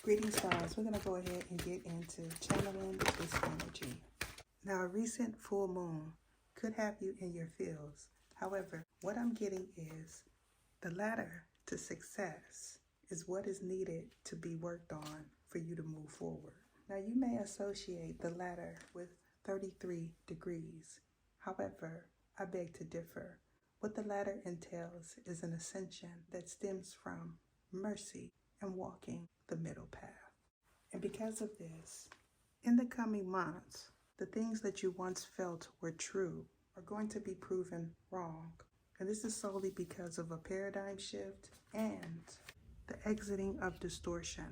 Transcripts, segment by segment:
Greetings, stars. We're going to go ahead and get into channeling this energy. Now, a recent full moon could have you in your fields. However, what I'm getting is the ladder to success is what is needed to be worked on for you to move forward. Now, you may associate the ladder with 33 degrees. However, I beg to differ. What the ladder entails is an ascension that stems from mercy and walking the middle path. And because of this, in the coming months, the things that you once felt were true are going to be proven wrong. And this is solely because of a paradigm shift and the exiting of distortion.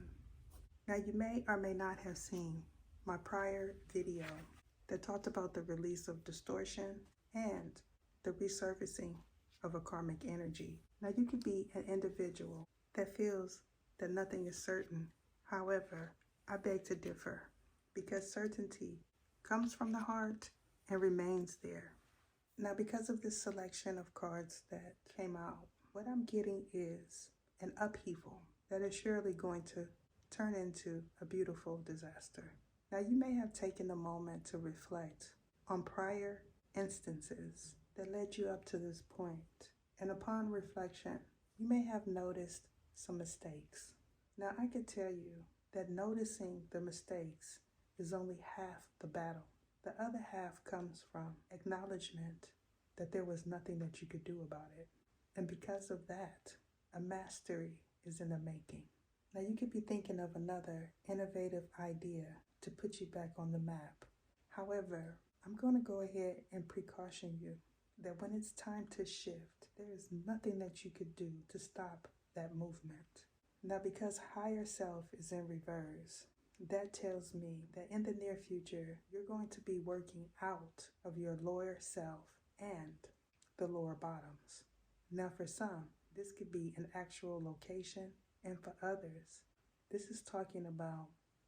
Now, you may or may not have seen my prior video that talked about the release of distortion and the resurfacing of a karmic energy. Now, you could be an individual that feels that nothing is certain. However, I beg to differ, because certainty comes from the heart and remains there. Now, because of this selection of cards that came out, what I'm getting is an upheaval that is surely going to turn into a beautiful disaster. Now, you may have taken a moment to reflect on prior instances that led you up to this point. And upon reflection, you may have noticed some mistakes. Now, I can tell you that noticing the mistakes is only half the battle. The other half comes from acknowledgement that there was nothing that you could do about it. And because of that, a mastery is in the making. Now, you could be thinking of another innovative idea to put you back on the map. However, I'm going to go ahead and precaution you that when it's time to shift, there is nothing that you could do to stop that movement. Now, because higher self is in reverse, that tells me that in the near future, you're going to be working out of your lower self and the lower bottoms. Now, for some, this could be an actual location, and for others, this is talking about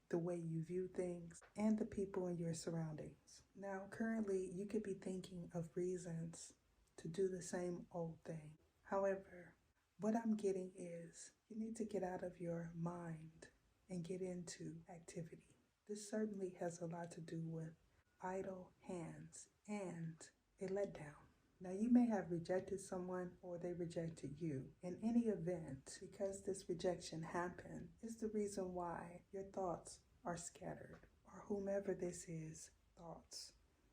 the way you view things and the people in your surroundings. Now, currently, you could be thinking of reasons to do the same old thing. However, what I'm getting is you need to get out of your mind and get into activity. This certainly has a lot to do with idle hands and a letdown. Now, you may have rejected someone or they rejected you. In any event, because this rejection happened, is the reason why your thoughts are scattered, or whomever this is, thoughts.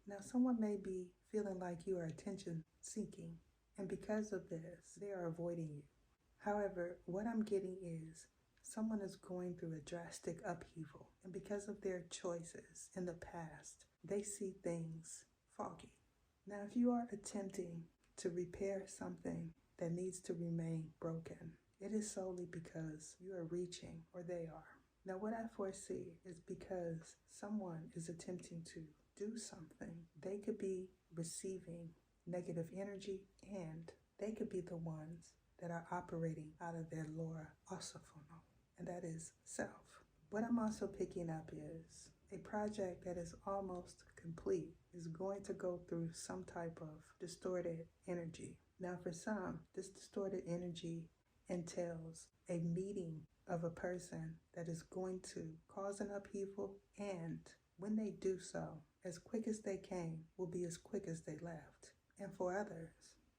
Now, someone may be feeling like you are attention seeking, and because of this, they are avoiding you. However, what I'm getting is someone is going through a drastic upheaval, and because of their choices in the past, they see things foggy. Now, if you are attempting to repair something that needs to remain broken, it is solely because you are reaching, or they are. Now, what I foresee is because someone is attempting to do something, they could be receiving negative energy, and they could be the ones that are operating out of their lower osophonal, and that is self. What I'm also picking up is a project that is almost complete is going to go through some type of distorted energy. Now, for some, this distorted energy entails a meeting of a person that is going to cause an upheaval, and when they do so, as quick as they came will be as quick as they left. And for others,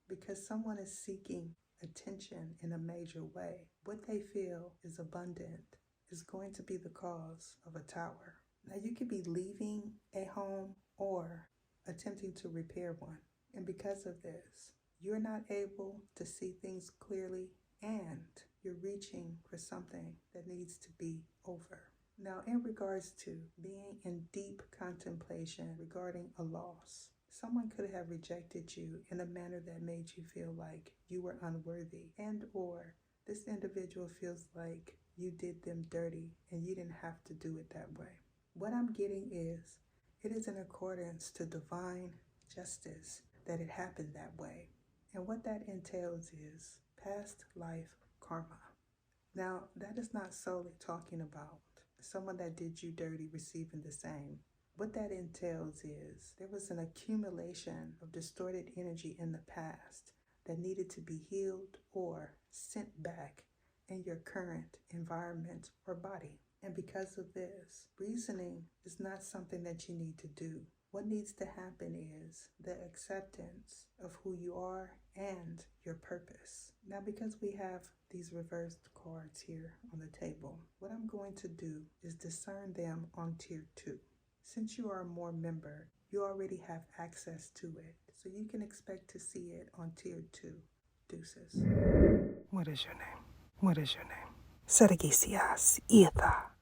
because someone is seeking attention in a major way, what they feel is abundant is going to be the cause of a tower. Now, you could be leaving a home or attempting to repair one. And because of this, you're not able to see things clearly, and you're reaching for something that needs to be over. Now, in regards to being in deep contemplation regarding a loss, someone could have rejected you in a manner that made you feel like you were unworthy, and or this individual feels like you did them dirty and you didn't have to do it that way. What I'm getting is it is in accordance to divine justice that it happened that way. And what that entails is past life karma. Now, that is not solely talking about someone that did you dirty receiving the same. What that entails is there was an accumulation of distorted energy in the past that needed to be healed or sent back in your current environment or body. And because of this, reasoning is not something that you need to do. What needs to happen is the acceptance of who you are and your purpose. Now, because we have these reversed cards here on the table, what I'm going to do is discern them on tier 2. Since you are a more member, you already have access to it, so you can expect to see it on tier 2. Deuces. What is your name? What is your name? Sergisias Ietha.